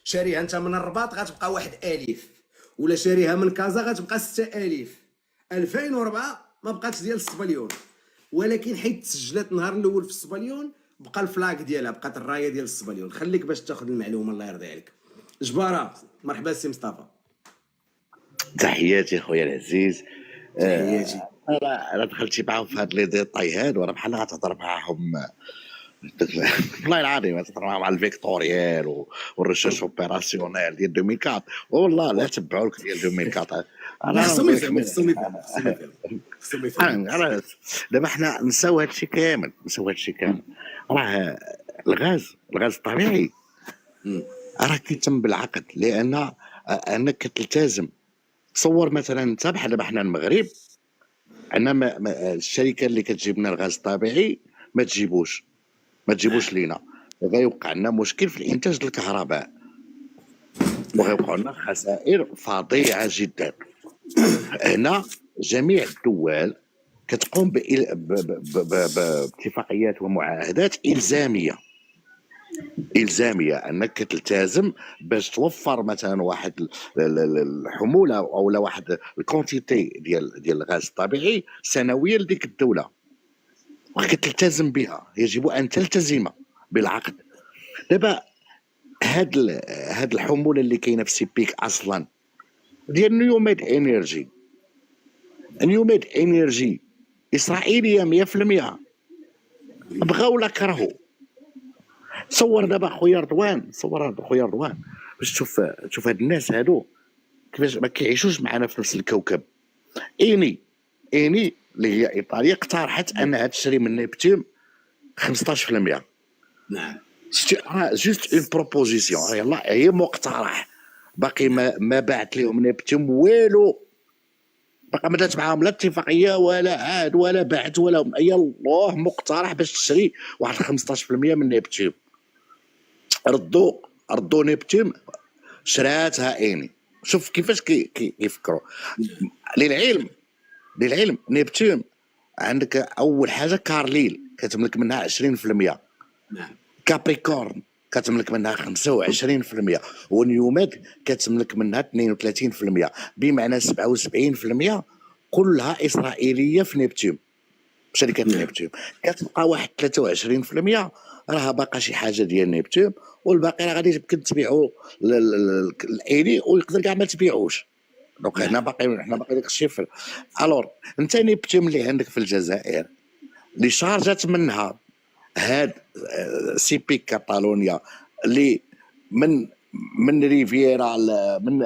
شاريها انت من الرباط غتبقى 1000، ولا شاريها من كازا غتبقى 6000. 2004 ما بقاتش ديال السبليون، ولكن حيت تسجلت نهار الاول في السبليون بقى الفلاك ديالها، بقات الرايه ديال السبليون. خليك باش تاخذ المعلومه، الله يرضي عليك. جباره، مرحبا سي مصطفى. تحياتي خويا العزيز. تحياتي. انا دخلتي معاهم في هاد لي ديطاي هاد، وانا بحال غتهضر معاهم والله العظيم غتهضر معاهم على الفيكتوريال والريشيرش اوبيراسيونيل ديال 2004. والله لا تبعوا لك ديال 2004. انا خصهم نقول لك يفهموا، خصهم يفهموا، خصهم يفهموا، خصهم يفهموا. انا دابا حنا نساو هادشي كامل، نساو هادشي كامل. راه الغاز الطبيعي راه كيتم بالعقد، لان انك كتلتزم. تصور مثلا انت بحال دابا حنا المغرب عندنا الشركه اللي كتجيب لنا الغاز الطبيعي ما تجيبوش لينا، غيوقع لنا مشكل في الانتاج ديال الكهرباء، وغيوقعوا لنا خسائر فظيعه جدا. هنا جميع الدول كتقوم باتفاقيات ومعاهدات الزاميه انك تلتزم باش توفر مثلا واحد الحموله او واحد الكونتيتي ديال الغاز الطبيعي سنويا لديك الدوله، وكتلتزم بها، يجب ان تلتزم بالعقد. دابا هاد الحموله اللي كاينه في سيبيك اصلا ديال نيوميد انرجي اسرائيليه 100%، بغاو ولا كرهوا. تصور دابا خويا رضوان، باش تشوف هاد الناس هادو كيفاش ما كيعيشوش معنا في نفس الكوكب. اني اللي هي ايطاليا اقترحت انها تشري من نيبتون 15%. نعم. جوست اون بروبوزيسيون، يلاه هي مقترح، باقي ما باعت لهم نيبتون والو، باقي ما دات معاهم لا اتفاقيه ولا عاد ولا باعت ولا يلاه مقترح باش تشري واحد 15% من نيبتون. ردوا نيبتون، شراتها اني. شوف كيفاش كيفكروا. للعلم نيبتون عندك اول حاجه كارليل كتملك منها 20%، نعم. كابريكورن كتملك منها 25%، ونيوميد كتملك منها 32%، بمعنى 77% كلها اسرائيليه في نيبتون، شركه نيبتون. كتبقى واحد 23% راه باقا شي حاجه ديال نيبتون، والباقي راه غادي يمكن تبيعوا الايلي ويقدر كاع ما تبيعوش. دونك حنا باقي داك الشيء. الور انت نيبتون اللي عندك في الجزائر اللي شارجات منها هاد سيبيك كاتالونيا اللي من ريفيرا من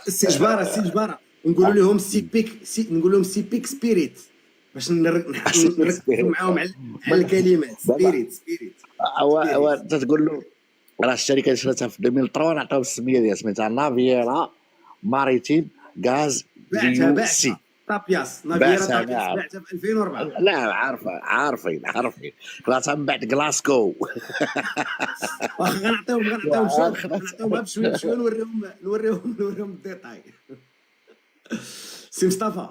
سي جباره نقولوا لهم نقول لهم سيبيك سبيريت باش نركزوا معاهم على الكلمات. سبيريت تقول له راه الشركه اللي شريتها في 2003 نعطيهم السميه ديال سميتها نافيرا ماريتيم غاز ديو سي. طابياس نافيرا طابياس بعتها في 2004. لا عارفين كلاسها من بعد غلاسكو. غنعطيهم شوف، غنعطيهم بشويه نوريهم الديتاي. سي مصطفى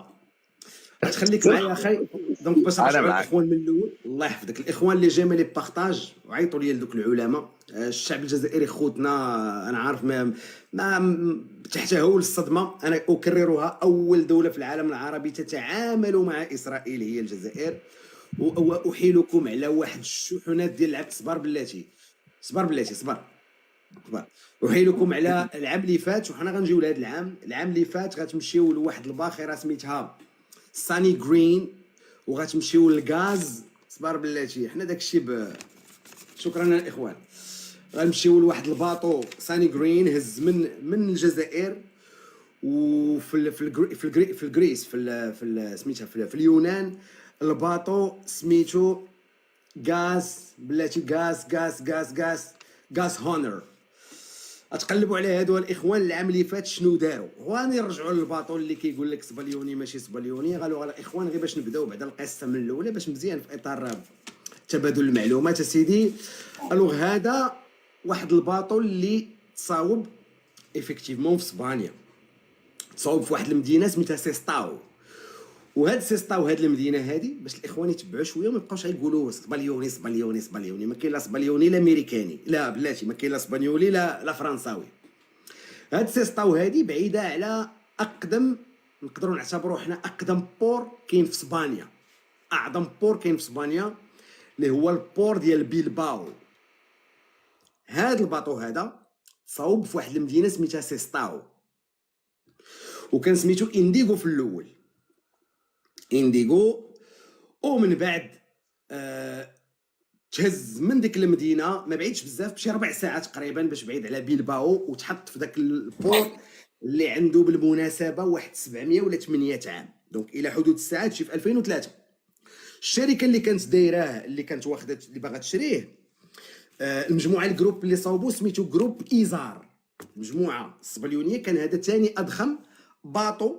غتخليك معايا اخي. دونك باش نرجعوا الاخوان من الاول، الله يحفظك الاخوان اللي جاي لي بارطاج وعيطوا لي لذوك العلماء. الشعب الجزائري خوتنا، انا عارف ما تحتهول الصدمه. انا اكررها، اول دوله في العالم العربي تتعامل مع اسرائيل هي الجزائر. واحيلكم على واحد الشحنات ديال العبد. صبر بلاتي صبر. وحيلكم على العام اللي فات، وحنا غنجيو لهذا العام اللي فات غتمشيو لواحد الباخره سميتها ساني جرين، وغتمشيو للغاز. صبر بلاتي حنا داكشي شكرا الاخوان. غنمشيو لواحد الباطو ساني جرين هز من الجزائر، في الجريس في سميتها في اليونان. الباطو سميتو غاز بلاتي، غاز هونر. اتقلبوا على هادو الاخوان. العام اللي فات شنو داروا؟ وغادي نرجعوا للباطو اللي كيقول لك سبليوني ماشي سبليوني. قالوا الاخوان غير باش نبداو بعد القصه من الاولى باش مزيان في اطار تبادل المعلومات. سيدي الوغ هذا واحد الباطو اللي تصاوب ايفيكتيفمون في اسبانيا، تصاوب في واحد المدينه سميتها سيستاو. وهاد سيسطا وهاد المدينه هادي باش الاخوان يتبعوا شويه وما يبقاوش غيقولوا سباليوني سباليوني سباليوني. ما كاين لا سباليوني لا امريكاني، لا بلاتي ما كاين لا سبانيولي لا فرنساوي. هاد سيسطاو هادي بعيده على اقدم، نقدروا نعتبروا حنا اقدم بور كاين في اسبانيا، اعظم بور كاين في اسبانيا اللي هو البور ديال بيلباو. هاد الباطو هذا صاوب في واحد المدينه سميتها سيسطاو، وكان سميتو انديغو في الاول، انديغو. ومن بعد تهز من ديك المدينه ما بعيدش بزاف، بشي 4 ساعات تقريبا باش بعيد على بيلباو، وتحط في داك البور اللي عنده بالمناسبه واحد 700 ولا 800 عام، دونك الى حدود الساعات شي في 2003. الشركه اللي كانت دايراه اللي كانت واخده اللي باغا تشريه، المجموعه الجروب اللي صاوبو سميتو جروب ايزار، المجموعه الصبليونيه. كان هذا ثاني اضخم باطو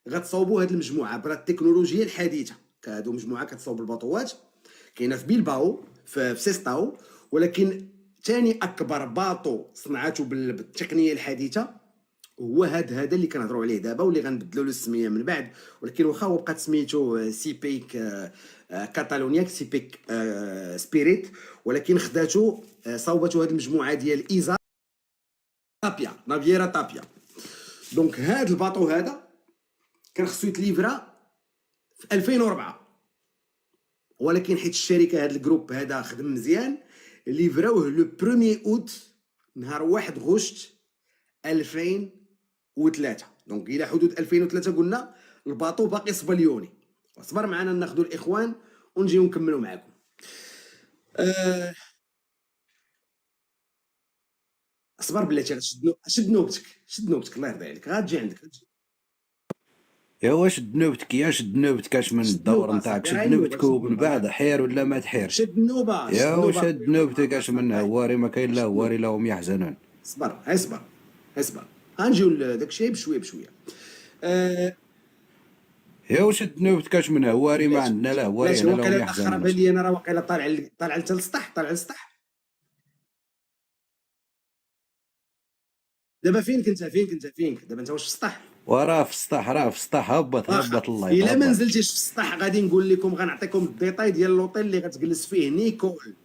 غتصاوبوا هذه المجموعه برا التكنولوجيا الحديثه. هادو مجموعه كتصاوب الباطوات كاينه في بيلباو في سيسطاو، ولكن ثاني اكبر باطو صنعته بالتقنيه الحديثه هو هذا اللي كنهضروا عليه دابا، واللي غنبدلوا له السميه من بعد. ولكن واخا هو بقات سميتو سيبيك كاتالونيا، سيبيك سبيريت، ولكن خداتو صوبتو هذه المجموعه ديال ايزا تابيا نافيرا تابيا. دونك هذا الباطو هذا كان خصو يتليفرا في 2004، ولكن حيت الشركه هذا الجروب هذا خدم مزيان ليفراوه لو 1 اوت نهار 1 غشت 2003. دونك الى حدود 2003 قلنا الباطو باقي صبليوني. صبر معنا ناخذوا الاخوان ونجيو نكملوا معكم. اصبر بلاتي، شد نوبتك الله يرضي عليك، غتجي عندك يا واش شد نوبتك اش من الدور نتاعك، شد نوبتك ومن بعد حير ولا ما تحيرش. شد النوبه يا واش شد نوبتك اش من هواري، ما كاين لا هواري لا هم يحزنون. صبر غنجيو لداك الشيء بشويه بشويه. يا واش شد نوبتك اش من هواري، ما عندنا لا هواري لا هم يحزنون. لي انا راه واقيلا طالع للسطح دابا فين كنت دابا انت واش في السطح؟ وراه في السطح هبط الله الا ما نزلتيش في السطح غادي نقول لكم، غنعطيكم الديتاي ديال لوطيل اللي غتجلس فيه نيكول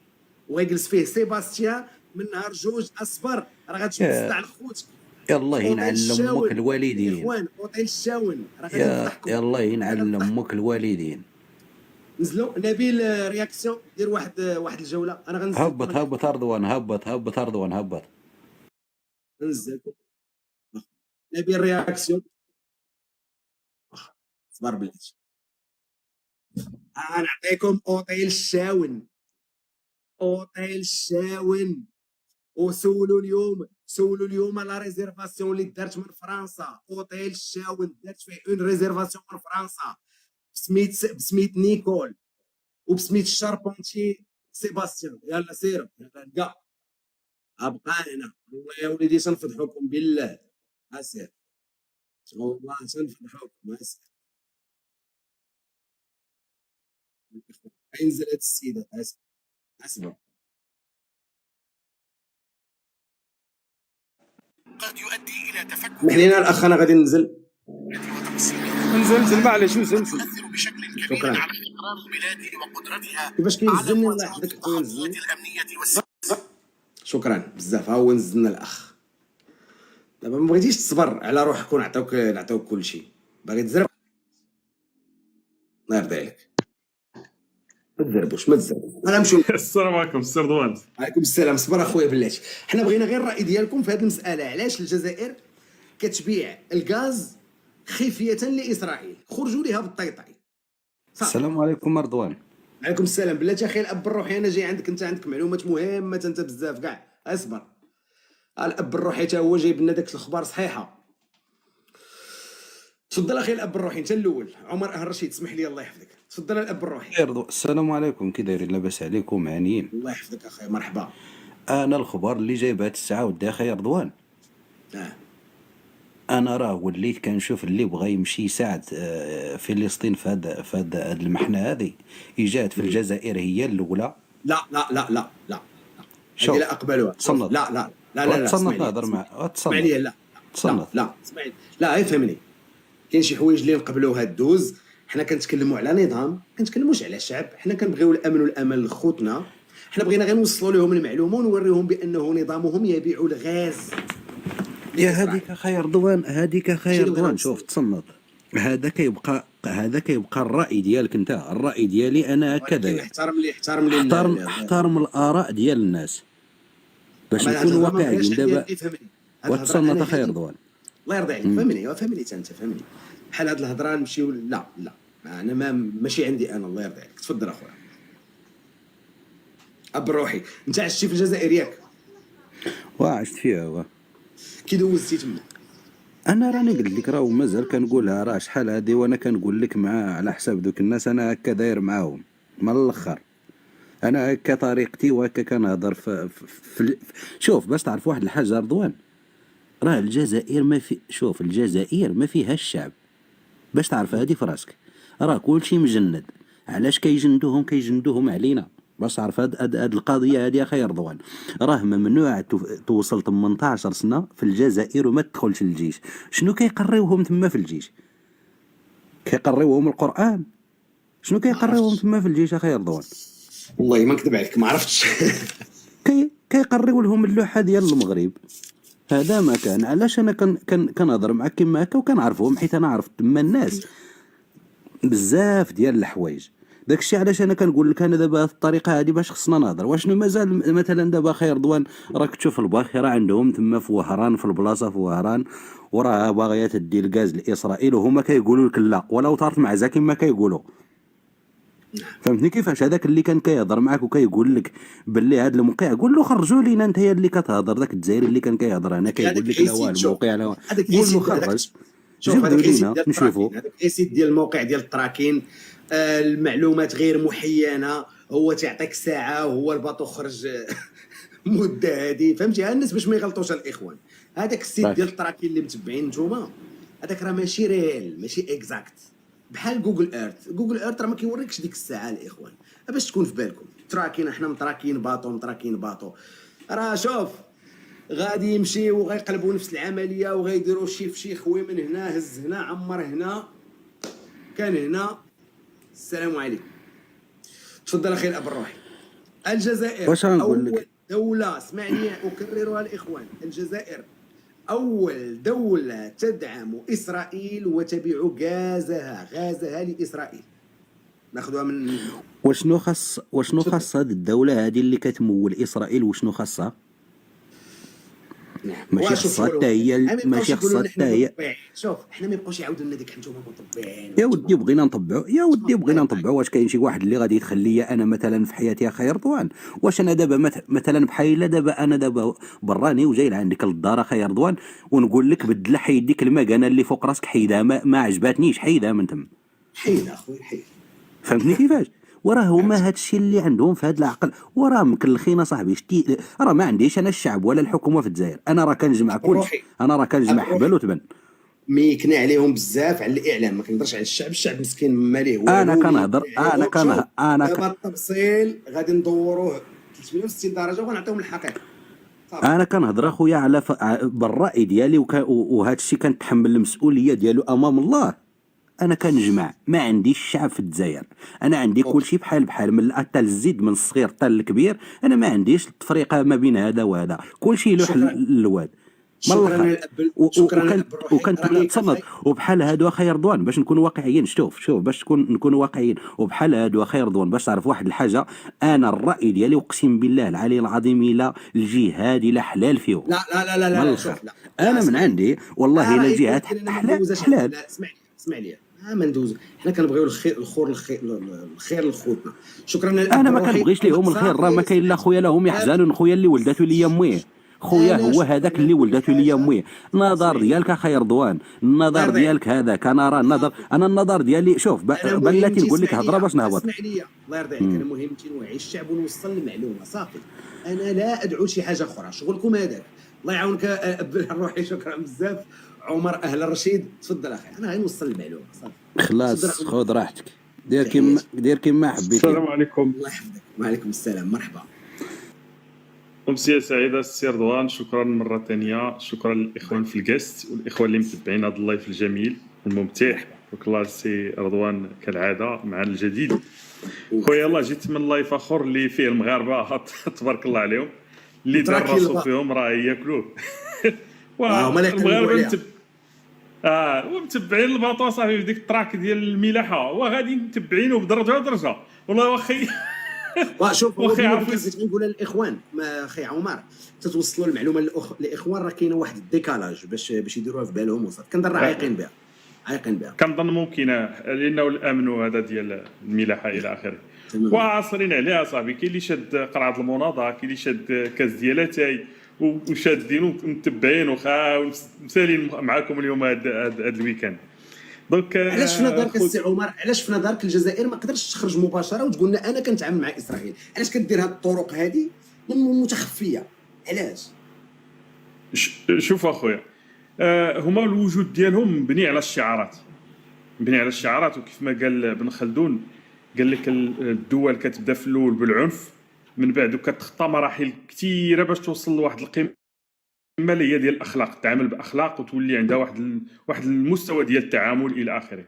وغيجلس فيه سيباستيان من نهار 2. اصبر راه غتشوف السطح لخوتك. يلا ينعل امك الوالدين اخوان اوتيل الشاون راه غادي نضحكوا. يلا ينعل امك الوالدين. نزلوا نبيل رياكسيون دير واحد الجوله. انا غنزل هبط رضوان، هبط رضوان، هبط نزل نبيل رياكسيون. صبر بلاتي غنعطيكم اوتيل الشاون وسولوا اليوم لا ريزيرفاسيون اللي دارت من فرنسا. اوتيل الشاون دارت فيه اون ريزيرفاسيون من فرنسا بسميت نيكول وبسميت الشاربونتي سيباستيان. يلا سيروا نلقى ابقى هنا. والله يا وليدي تنفضحوكم بالله، اسير والله تنفضحوكم اسير. ينزل هاد السيده اسمع قد يؤدي الى تفكك. محلينا الاخ انا غادي ننزل معليش نزل بشكل كبير على استقرار البلاد وقدرتها. كيفاش كينزلني الله يحفظك التحقيقات الامنيه شكرا بزاف. ها هو نزلنا الاخ. دابا ما بغيتيش تصبر على روحك ونعطيوك كل شيء، باغي تزرب الله يرضي عليك. ما تزربوش غنمشيو. السلام عليكم السي رضوان. وعليكم السلام. صبر اخويا بلاتي، حنا بغينا غير الراي ديالكم في هذه المساله. علاش الجزائر كتبيع الغاز خفيه لاسرائيل؟ خرجوا ليها بالطيطاي. السلام عليكم رضوان. عليكم السلام. بلاتي اخي الاب الروحي انا جاي عندك، انت عندك معلومات مهمه انت بزاف كاع. اصبر الاب الروحي حتى هو جايب لنا داك الاخبار صحيحه. تفضل اخي الاب الروحي انت الاول. عمر الرشيد اسمح لي الله يحفظك. تفضل الاب الروحي. السلام عليكم، كي دايرين؟ لاباس عليكم؟ عانيين؟ الله يحفظك اخي مرحبا. انا الخبر اللي جايب هاد الساعه ودي اخي رضوان، انا راه وليت كنشوف اللي بغى يمشي يساعد فلسطين في هذا المحنه هذه ايجاد في الجزائر هي الاولى. لا لا لا لا لا شوف لا اقبلوها. تصنت. لا لا لا لا لا تصنت نهضر مع اسمعني. لا تصنت. لا اسمعني. لا يفهمني. كاين شي حوايج اللي نقبلوها دوز حنا كنتكلموا على نظام، كنتكلموش على شعب. حنا كنبغيو الامن والامان لخوتنا، حنا بغينا غير نوصلوا لهم المعلومه ونوريهم بانه نظامهم يبيع الغاز. يا هذيك خير رضوان، هذيك خير رضوان. شوف تصنت، هذا كيبقى الراي ديالك انت. الراي ديالي انا هكذا، احترم لي احترم الاراء ديال الناس باش نكونوا واقعيين دابا. وتصنت خير رضوان، الله يرضي عليك. فهمني انت فهمني. بحال هاد الهضره نمشيو لا انا ماشي عندي انا. الله يرضي عليك، تفضل اخويا اب روحي. انت عشتي في الجزائر ياك؟ وعشت فيها. كي دوزتي تما؟ انا راني قلت لك راه مازال كنقولها، راه شحال هادي وانا كنقول لك مع على حساب دوك الناس انا هكا داير معاهم من الاخر. انا هكا طريقتي وهكا كنهضر شوف باش تعرف واحد الحاجه رضوان، راه الجزائر ما في، شوف الجزائر ما فيها الشعب باش تعرف هادي في راسك. راه كلشي مجند. علاش كيجندوهم علينا؟ باش تعرف هاد القضيه هادي اخي رضوان. راه ممنوع توصل 18 سنه في الجزائر وما تدخلش الجيش. شنو كيقريوهم تما في الجيش؟ كيقريوهم القران؟ شنو كيقريوهم تما في الجيش اخي رضوان؟ والله ما نكذب عليك ما عرفتش. كيقريو لهم اللوحه ديال المغرب. هذا ما كان. علاش انا كنهضر معاك كما هكا وكنعرفهم؟ حيت انا عرفت تما الناس بزاف ديال الحوايج. داكشي علاش انا كنقول لك انا دابا الطريقه هذه باش خصنا نهضر. واشنو مازال مثلا دابا خير رضوان؟ راك تشوف الباخره عندهم تما في وهران، في البلاصه في وهران، وراه باغيه تدي الغاز لاسرائيل وهما كيقولوا لك لا، ولو طارت مع زاكي ما كيقولوا. فهمتني كيفاش؟ هذاك اللي كان كيهضر معاك وكيقول لك باللي هذا الموقع، قول له خرجوا لينا انت اللي كتهضر. داك الجزائري اللي كان كيهضر هنا كيقول لك لا والو الموقع لا، قول له خرج جيبوا لينا نشوفوا. هذاك ايسيت ديال الموقع ديال التراكين، المعلومات غير محينه، هو تيعطيك ساعه وهو الباطو خرج مده هذه. فهمتي الناس باش ما يغلطوش الاخوان. هذاك السيت ديال التراكين اللي متبعين نتوما، هذاك راه ماشي ريل، ماشي اكزاكت. بحال جوجل ايرث راه ما كيوريكش ديك الساعه الاخوان. باش تكون في بالكم تراكين، احنا متراكين باطو راه شوف غادي يمشيو وغيقلبوا نفس العمليه وغيديروا شي خوي من هنا، هز هنا، عمر هنا، كان هنا. السلام عليكم. تفضل اخي الاب الروحي. الجزائر واش غنقول اول لك؟ دوله، اسمعني اكررها الاخوان، الجزائر اول دوله تدعم اسرائيل وتبيع غازها لاسرائيل. ناخذها من وشنو خاص هذه الدوله هذه اللي كتمول اسرائيل؟ وشنو خاصها؟ ماشي خاصها حتى هي، ماشي خاصها حتى هي. شوف احنا ما يبقاوش يعاودوا لنا ديك انتم مطبعين. يا ودي بغينا نطبعوا، واش كاين شي واحد اللي غادي يدخل ليا انا مثلا في حياتي يا خير رضوان؟ واش انا دابا مثلا بحال دابا انا دابا براني وجاي لعندك للدار خير رضوان ونقول لك بدل حيد ديك المكانه اللي فوق راسك، حيدها، ما عجباتنيش، حيدها من تم. حيد اخويا حيد. فهمتني كيفاش؟ وراه هما هادشي اللي عندهم في هاد العقل، وراه مكلخين صاحبي. شتي راه ما عنديش انا الشعب ولا الحكومه في الجزائر، انا راه كنجمع كلشي، انا راه كنجمع حبل وتبن. ميكنا عليهم بزاف على الاعلام، ما كنهضرش على الشعب مسكين ماليه والو. انا كنهضر دابا التفصيل غادي ندوروه 360 درجه وغنعطيهم الحقيقه. انا كنهضر اخويا على بالراي ديالي وهذا الشيء كنتحمل المسؤوليه ديالو امام الله. انا كنجمع، ما عنديش الشعب في الجزائر، انا عندي كل شيء بحال من حتى الزيد، من الصغير حتى الكبير. انا ما عنديش التفرقه ما بين هذا وهذا، كل شيء له الواد. شكرا وكان تصنت وبحال هادو اخي رضوان باش نكونوا واقعيين. شوف باش نكونوا واقعيين وبحال هادو اخي رضوان باش تعرف واحد الحاجه. انا الراي ديالي اقسم بالله العلي العظيم الا الجهاد لا حلال فيه. لا شوف لا. انا من عندي والله الا الجهاد حلال. اسمع لي ما ندوز. حنا كنبغيو الخير لخوتنا. شكرا. انا ما كنبغيش ليهم الخير، راه ما كاين لا خويا لهم يحزنون. خويا اللي ولدته ليا مويه، خويا هو هذاك اللي ولدته ليا مويه. النظر ديالك اخي رضوان، النظر ديالك هذاك، انا راه النظر ديالي. شوف بلاتي نقول لك هضره باش نهبط. اسمع لي الله يرضي عليك، انا مهمتي نوعي الشعب ونوصل المعلومه صافي. انا لا ادعو لشي حاجه اخرى، شغلكم هذاك. الله يعاونك الروحي. شكرا بزاف عمر اهل الرشيد. تفضل اخي، انا غير نوصل المعلومه صافي. خلاص خذ راحتك، دير كيما حبيتي. السلام عليكم. الله يحفظك. وعليكم السلام، مرحبا. أمسية سعيدة السي رضوان، شكرا مرة ثانية. شكرا للإخوان في الجست والإخوان اللي متبعين هذا اللايف الجميل الممتع. شكرا الله السي رضوان كالعاده مع الجديد. خويا يلاه جيت من لايف اخر اللي فيه المغاربه تبارك الله عليهم اللي دار راسو فيهم راه ياكلوه. والمغاربه ومتبعين الباطو صاحبي في ديك التراك ديال الملاحه وغادي متبعينه بدرجه ودرجه والله واخي. شوف واخي عرفت نقول للاخوان ما اخي عمر تتوصلوا المعلومه للاخوان راه كاينه واحد الديكالاج باش يديروها في بالهم وصافي. كنظن راه عايقين بها كنظن ممكنه لانه الامن هذا ديال الملاحه الى اخره وعاصرين عليها صاحبي. كاين اللي شاد قرعه المناضله كاين اللي شاد كاس ديال اتاي وشادين ومتبعين وخا مسالين معاكم اليوم هذا الويكاند. دونك علاش في نظرك السي عمر علاش في نظرك الجزائر ما قدرتش تخرج مباشره وتقول لنا انا كنتعامل مع اسرائيل؟ علاش كدير هذه الطرق هذه متخفيه؟ علاش؟ شوف اخويا هما الوجود ديالهم مبني على الشعارات وكيف ما قال بن خلدون قال لك الدول كتبدا في الاول بالعنف من بعد كتخطى مراحل كثيره باش توصل لواحد القمه اللي هي ديال الاخلاق، تعامل باخلاق وتولي عندها واحد المستوى ديال التعامل الى اخره.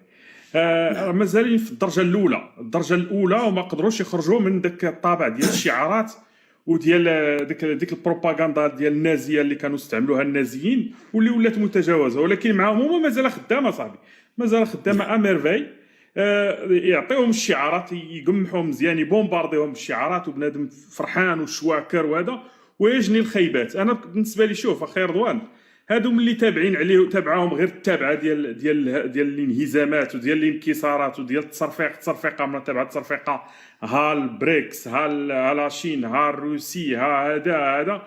مازالين في الدرجه الاولى وما قدروش يخرجوا من داك الطابع ديال الشعارات وديال ديك البروباغندا ديال النازيه اللي كانوا يستعملوها النازيين واللي ولات متجاوزه. ولكن معهم هما مازال خدامه صاحبي، مازال خدامه اميرفي. يعطيهم الشعارات يقمحوهم مزيان يبومبارديهم بالشعارات وبنادم فرحان وشواكر وهذا ويجني الخيبات. انا بالنسبه لي شوف اخي رضوان هادو ملي تابعين عليه تابعاهم غير التابعه ديال الانهزامات وديال الانكسارات وديال التصرفيقه من تبع التصرفيقه ها البريكس ها لاشين ها الروسي ها هذا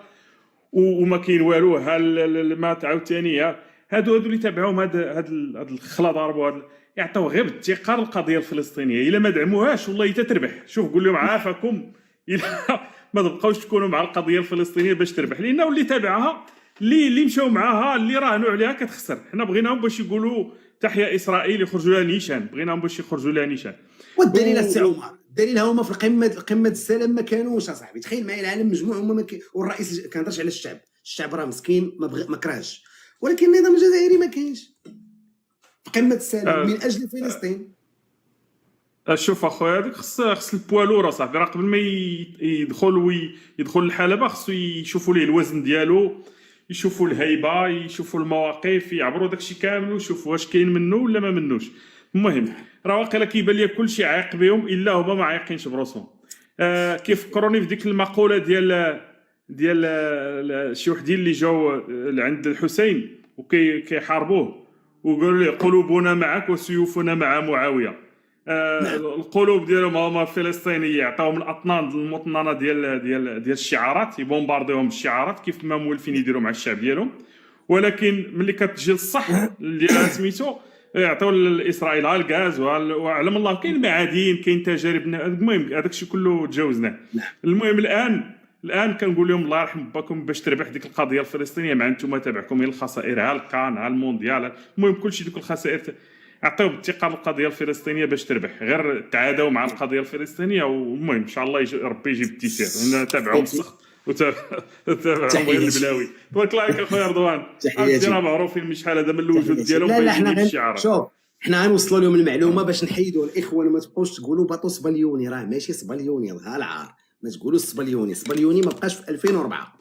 وما كاين والو ها ما عاوتاني هادو اللي تابعوهم هاد الخلا ضربوا يعطيو غير الثقه للقضيه الفلسطينيه. الا ما دعموهاش والله تتربح. شوف قول لهم عافاكم الا ما تبقاوش تكونوا مع القضيه الفلسطينيه باش تربح، لانه اللي تابعها اللي مشاو معاها اللي راهنوا عليها كتخسر. حنا بغيناهم باش يقولوا تحيا اسرائيل يخرجوا لها نيشان، بغيناهم باش يخرجوا لها نيشان. والدليل السي عمر الدليل هما في قمه السلام ما كانوش اصاحبي. تخيل معايا العالم مجموع هما والرئيس كنهضرش على الشعب راه مسكين ما كرهش، ولكن النظام الجزائري ما كاينش في قمه السلام من اجل فلسطين. شوف اخويا هذاك خص البوالور صاحبي راه قبل ما يدخل الحلبه خصو يشوفوا ليه الوزن ديالو، يشوفوا الهيبه، يشوفوا المواقف، يعبروا داكشي كامل ويشوفوا واش كاين منه ولا ما منوش. المهم راه واقيلا كيبان لي كلشي عايق بهم الا هما ما عايقينش براسهم. كيفكروني في ديك المقوله ديال شي وحدين اللي جاو عند الحسين وكيحاربوه وقالوا لي قلوبنا معك وسيوفنا مع معاويه. القلوب ديالهم هما فلسطينيه، يعطيهم الاطنان المطننه ديال الشعارات، يبومبارديهم بالشعارات كيف ما مولفين يديروا مع الشعب ديالهم. ولكن ملي كتجي للصح اللي سميتو يعطيو لاسرائيل الغاز وعلم الله كاين المعادن كاين تجارب. المهم هذاك الشيء كله تجاوزناه. المهم الان كنقول لهم الله يرحم باكم باش تربح ديك القضيه الفلسطينيه مع انتم تابعكم هي الخسائر ها الكان ها المونديال. المهم كلشي ديك الخسائر عطيو بالثقه للقضيه الفلسطينيه باش تربح، غير تعادوا مع القضيه الفلسطينيه. والمهم ان شاء الله ربي يجيب التيسير. تابعوا السخط وتابعوا البلاوي. تبارك الله عليك اخويا رضوان. عندنا معروفين مش شحال هذا من الوجود ديالهم. لا حنا شوف حنا غنوصلوا لهم المعلومه باش نحيدوا الاخوان وما تبقوش تقولوا باطو صبليوني. راه ماشي صبليوني ها العار، ما تقولوا صبليوني ما بقاش في 2004.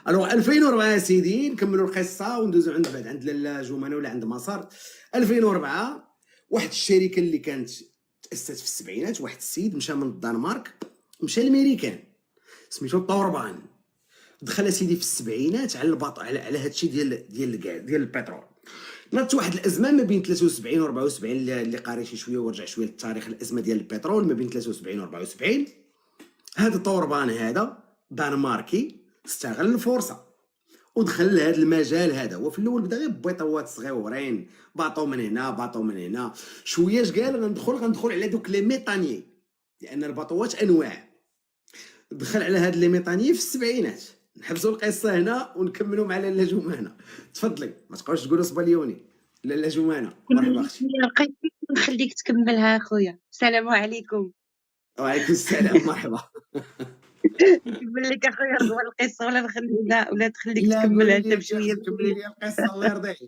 الوغ 2004 سيدي نكملوا القصه وندوزوا عند بعد عند لاله جمانه ولا عند مسار. 2004 واحد الشركه اللي كانت تاسست في السبعينات، واحد السيد مشى من الدنمارك مشى للامريكان سميتو طوربان، دخل سيدي في السبعينات على على هادشي ديال البترول. نضت واحد الازمه ما بين 73 و 74 اللي قاري شي شويه ورجع شويه للتاريخ. الازمه ديال البترول ما بين 73 و 74. هذا طوربان هذا دنماركي استغل الفرصه ودخل لهذا المجال هذا. هو في الاول بدا غير بيطوات صغيورين، باطو من هنا شويه. اش قال غندخل على دوك لي ميطانيي لان الباطوات انواع. دخل على هاد لي ميطانيي في السبعينات. نحبسوا القصه هنا ونكملوا مع لاله جمانه. تفضلي ما تبقاوش تقولوا صبليوني. لاله جمانه مرحبا اختي. نخليك تكملها اخويا. السلام عليكم. وعليكم السلام مرحبا. نكمل لك اخويا رضوان القصه ولا تخليك تكملها انت بشويه. كملي لي القصه الله يرضيك.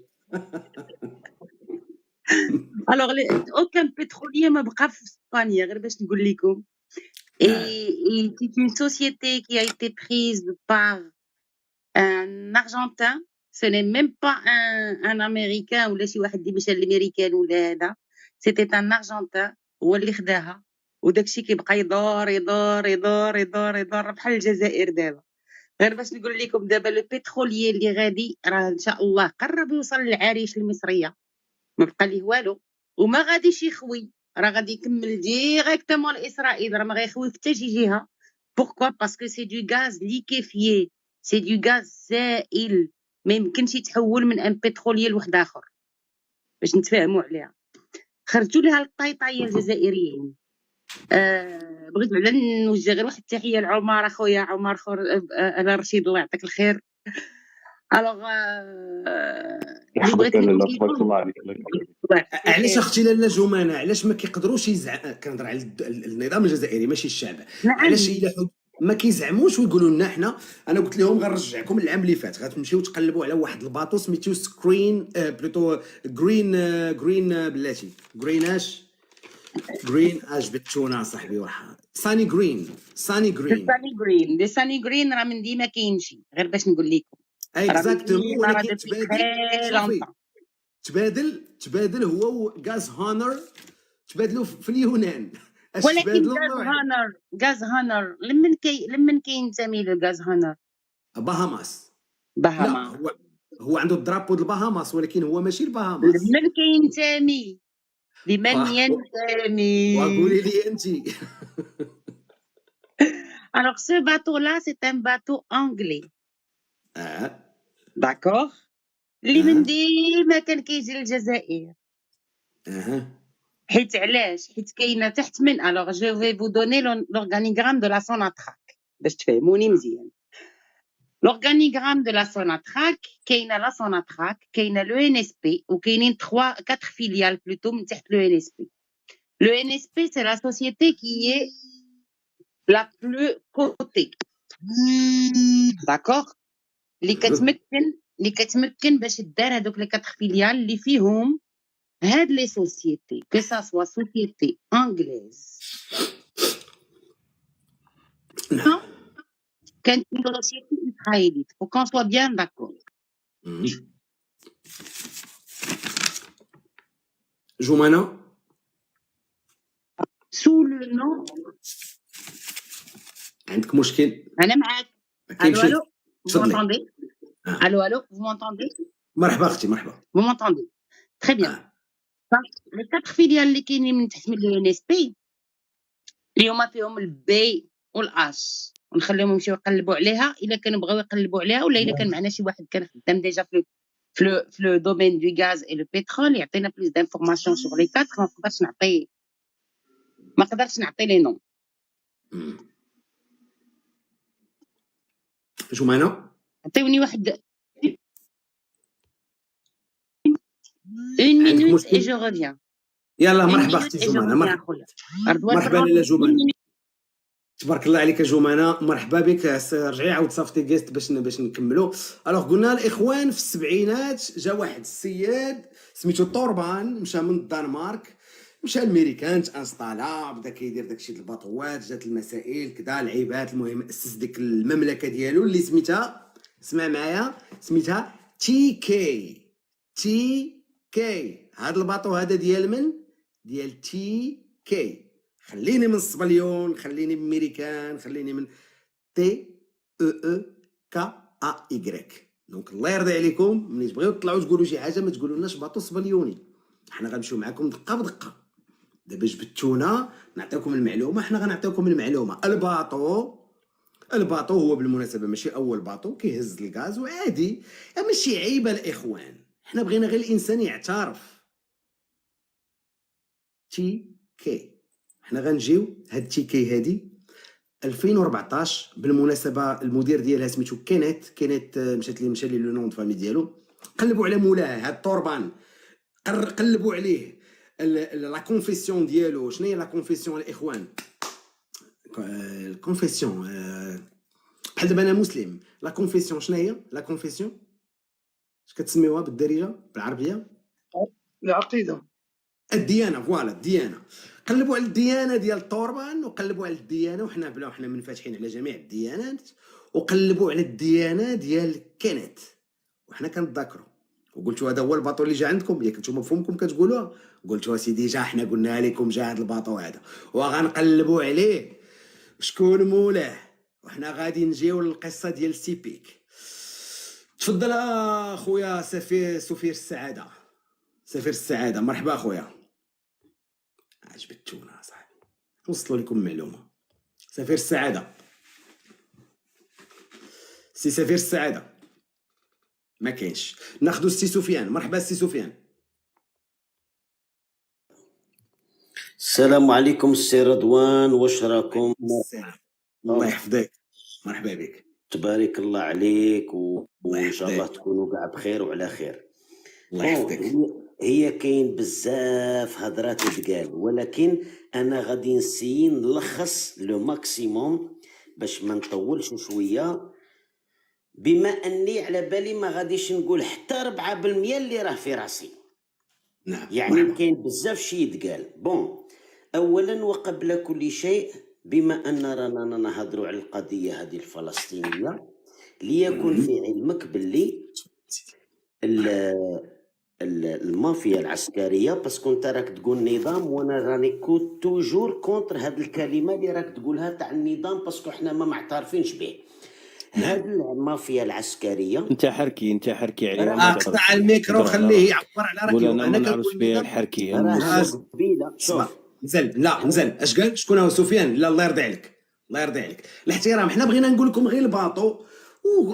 الوغ اوكان بتروليير ما بقى في اسبانيا غير باش نقول لكم. Et c'est une société qui a été prise par un Argentin. Ce n'est même pas un Américain ولا شي واحد اللي مشى للامريكان ولا هذا. C'était un Argentin هو اللي خداها وداكشي كيبقى يدور يدور يدور يدور يدور بحال الجزائر دابا. غير باش نقول لكم دابا لو بتروليير اللي غادي راه ان شاء الله قرب يوصل للعريش المصريه، ما بقى ليه والو وما غاديش يخوي، راه غادي يكمل ديريكتومون لاسرائيل، راه ما غيخوي في حتى شي جهه. بوركوا باسكو سي دو غاز ليكيفيي، سي دو غاز سائل، ما يمكنش يتحول من ان بتروليير لواحد اخر. باش نتفاهموا عليها خرجوا لها الطيطايه الجزائريين. بغيت بعدا نوجه غير واحد التحيه لعمر اخويا عمر انا رشيد الله يعطيك الخير. الوغ يحفظك لاله تبارك الله عليك. علاش اختي لاله جمانه علاش ما كيقدروش كنهضر على النظام الجزائري ماشي الشعب، علاش الا ما كيزعموش ويقولوا لنا حنا. انا قلت لهم غنرجعكم العام اللي فات، غتمشيو تقلبوا على واحد الباطو سميتو سكرين بلوتو جرين بلاتي جريناش جرين بالتونه صاحبي واحد ساني جرين دي ساني جرين راه من ديما كاينشي غير باش نقول لكم اكزاكتومون. ولكن تبادل هو غاز هانر تبادلوا في اليونان. ولكن غاز هانر لمن كينتمي لغاز هانر؟ بهاماس. لا هو عنده الدرابو د البهاماس ولكن هو ماشي البهاماس. لمن كينتمي؟ لمن ينتمي؟ وقولي لي انت. Alors ce bateau-là, c'est un bateau anglais. D'accord. اللي من ديما كان كيجي للجزائر. حيت علاش؟ حيت كاينه تحت من alors je vais vous donner l'organigramme de la Sonatrach باش تفهموني مزيان. L'organigramme de la Sonatrach كاينه لا Sonatrach، كاينه لو NSP وكاينين 4 filiales plutôt من تحت لو NSP. Le NSP c'est la société qui est la plus cotée. D'accord. اللي كتمكن باش دار هذوك لي 4 فيليال اللي فيهم هاد لي سوسيتي كو سا سوا سوسيتي انجليز كانت سوسيتي اسرائيلية. faut qu'on soit bien d'accord. جمانة sous le nom. عندك مشكل؟ انا معاك. الو vous m'entendez? Allô, vous m'entendez? مرحبا اختي مرحبا. Vous m'entendez? Très bien. Les 4 filiales اللي كاينين من تحت من ال NSP اللي هما فيهم البي والاش، ونخليهم يمشيو يقلبوا عليها الا كانوا بغاو يقلبوا عليها، ولا الا كان معنا شي واحد كان خدام ديجا في لو دومين دو غاز اي لو بترول يعطينا بليس دانفورماسيون سور لي 4. ما قدرتش نعطي لي نون. جمانة عطيوني واحد une minute et je reviens. يلا مرحبا اختي جمانة. مرحبا لاله جمانة، تبارك الله عليك جمانة، مرحبا بك. رجعي عاود صافتي جيست باش نكملوا. الوغ قلنا الاخوان في السبعينات جا واحد السياد سميتو طوربان، مشى من الدنمارك مشى الامريكان تانستالا، بدا كيدير داكشي د الباطوات، جات المسائل كذا العيبات. المهم اسس ديك المملكه ديالو اللي سميتها، اسمع معايا، سميتها تي كي. هاد الباطو هذا ديال من؟ ديال تي كي. خليني من الصبليون، خليني من ميريكان، خليني من تي او كا ا ايغريك. دونك الله يرضي عليكم ملي تبغيو تطلعوا تقولوا شي حاجه ما تقولولناش باطو صبليوني، حنا غنمشيو معكم دقه بدقه. دابا جبتونا نعطيكم المعلومه، حنا غنعطيوكم المعلومه. الباطو هو بالمناسبه ماشي اول باطو كيهز الغاز وعادي، ماشي عيبه الاخوان، حنا بغينا غير الانسان يعترف. تي كي حنا غنجيو هاد تي كي هادي 2014 بالمناسبه. المدير ديالها سميتو كينيت مشى لي لو نون دو فامي ديالو. قلبوا على مولاه هاد طوربان، قلبوا عليه لا كونفيسيون ديالو. شنو هي لا كونفيسيون الاخوان؟ الكونفيسيون بحال دابا انا مسلم، لا كونفيسيون شنو هي؟ لا كونفيسيون اش كتسميوها بالدارجه بالعربيه؟ العقيده. الديانه فوالا الديانه. قلبوا على الديانه ديال الطوربان، وقلبوا على الديانه، وحنا بلا وحنا منفتحين على جميع الديانات، وقلبوا على الديانه ديال كانت، وحنا كنتذاكروا وقلتوا هذا هو الباطو اللي جا عندكم، ياك نتوما بفمكم كتقولوها، قلتوا سيدي جا حنا قلنا لكم جا هذا الباطو هذا وغنقلبوا عليه شكون مولاه، وحنا غادي نجيو للقصه ديال سيبيك. تفضل اخويا سفير السعاده. سفير السعاده مرحبا اخويا. عجبتونا صاحبي، نوصلوا لكم معلومه. سفير السعاده، سي سفير السعاده ما كاينش. ناخذوا السي سفيان. مرحبا السي سفيان. السلام عليكم السي رضوان، واش راكم؟ الله يحفظك، مرحبا بك. تبارك الله عليك وان شاء الله يحفظك. تكونوا كاع بخير وعلى خير. الله يحفظك. هي كاين بزاف هضرات تتقال، ولكن انا غادي نسيي نلخص لو ماكسيموم باش ما نطولش شويه، بما اني على بالي ما غاديش نقول حتى 4% اللي راه في راسي. نعم يعني مرحبا. كاين بزاف شي يتقال. اولا وقبل كل شيء، بما ان رانا نهضروا على القضيه هذه الفلسطينيه، ليكن في علمك باللي المافيا العسكريه، باسكو انت راك تقول نظام وانا راني كنت توجور كونتر هذه الكلمه اللي راك تقولها تاع النظام، باسكو احنا ما معترفينش به. هذه المافيا العسكريه انت حركي عليها. اقطع الميكرو خليه يعبر على قول رايه. انا ما نعرفش بها الحركي. راه قبيله. اسمع شوف نزل، لا نزل. اش قال؟ شكون هو سفيان؟ لا الله يرضي عليك، الله يرضي عليك. الاحترام، حنا بغينا نقول لكم غير الباطو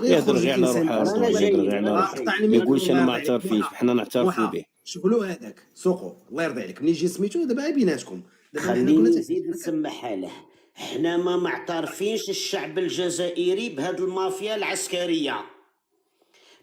يهضر غير على روحه، أنا يهضر جاي. غير على روحه، ما يقولش انا ما اعترفيش، حنا نعترفوا به. شغلوا هذاك سوقوا. الله يرضي عليك. منين يجي سميتو دابا بيناتكم. دابا حنا خليني كنا نزيد نسمحها له. احنا ما معترفينش الشعب الجزائري بهذه المافيا العسكريه،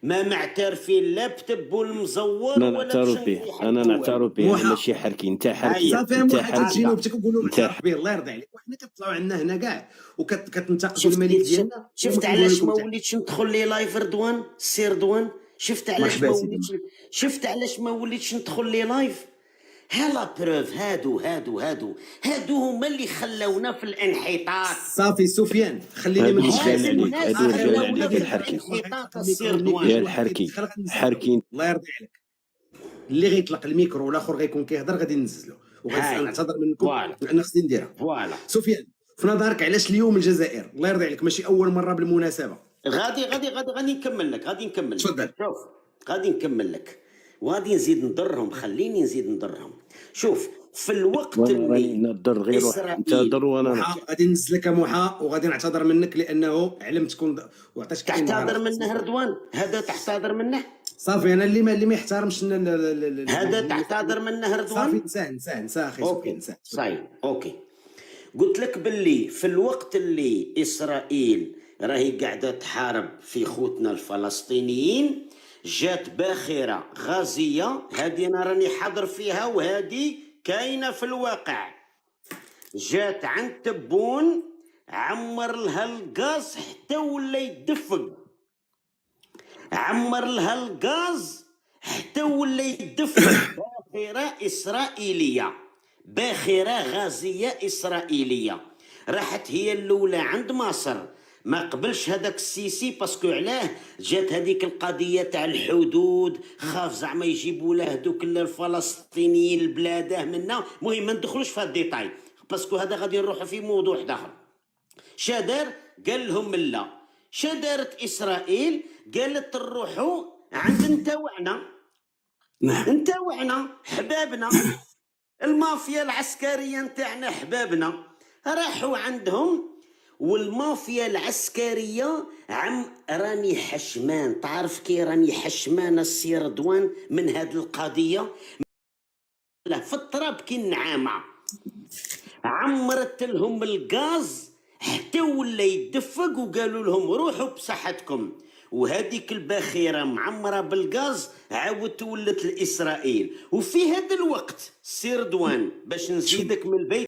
ما معترفين لا بتبو المزور انا ولا نعترف بشنقيح به، انا الدول. نعترف به، موحى. انا ماشي حركي. انت حركي، صافي انت واحد حركي. تجيني وتقولوا انت معترف به. الله يرضي عليك. وحنا كطلعوا عندنا هنا كاع وكتنتقدوا شفت الملك ديالنا. شفت علاش ما وليتش ندخل لي لايف رضوان سي رضوان؟ شفت علاش مرحبا ما سيدي. وليتش شفت علاش ما وليتش ندخل لي لايف؟ هلا بروف. هادو هما اللي خلونا في الانحطاط. صافي سفيان خليني من هادو هاد رجال عليك، الناس هادو رجال خلونا عليك في الحركي. الانحطاط السي رضوان. يا الحركي، حركي. الله يرضي عليك. اللي غيطلق الميكرو والاخر غيكون كيهضر غادي ننزلو هاي. وغنعتذر منكم فوالا. لان خصني نديرها. فوالا. سفيان في نظرك علاش اليوم الجزائر؟ الله يرضي عليك ماشي اول مره بالمناسبه. غادي نكمل لك. تفضل. شوف غادي نكمل لك وغادي نزيد نضرهم. خليني نزيد نضرهم. شوف في الوقت وانا راني اللي نضر غير روحي، انت ضر وانا محا غادي ننزلك محا وغادي نعتذر منك لانه علمتكم وعطيتك تحتضر منه رضوان، هذا تحتضر منه، صافي. انا اللي ما يحترمش هذا تحتضر منه رضوان. صافي نسى اخي اوكي نسى. صحيح. اوكي قلت لك باللي في الوقت اللي اسرائيل راهي قاعده تحارب في خوتنا الفلسطينيين، جات باخره غازيه، هذه انا راني حاضر فيها وهذه كاينه في الواقع. جات عند تبون، عمر لها الغاز حتى ولا يدفق، عمر لها الغاز حتى ولا يدفق. باخره اسرائيليه، باخره غازيه اسرائيليه، راحت هي الاولى عند مصر. ما قبلش هذاك السيسي، باسكو علاه جات هذيك القضيه تاع الحدود، خاف زعما يجيبوا له دوك الفلسطينيين لبلاده منا. المهم ما ندخلوش في هذا الديتاي باسكو هذا غادي نروحوا في موضوع اخر. شادر قال لهم لا. شدارت اسرائيل قالت نروحوا عند نتاوعنا، نتاوعنا حبابنا، المافيا العسكريه نتاعنا حبابنا. راحوا عندهم والمافيا العسكريه راني حشمان. تعرف كي راني حشمان السي رضوان من هذه القضيه؟ لا في التراب كي النعامه، عمرت لهم الغاز حتى ولا يدفق وقالوا لهم روحوا بصحتكم. وهذيك الباخره معمره بالغاز عاود تولت لاسرائيل. وفي هذا الوقت سي رضوان باش نزيدك من البيت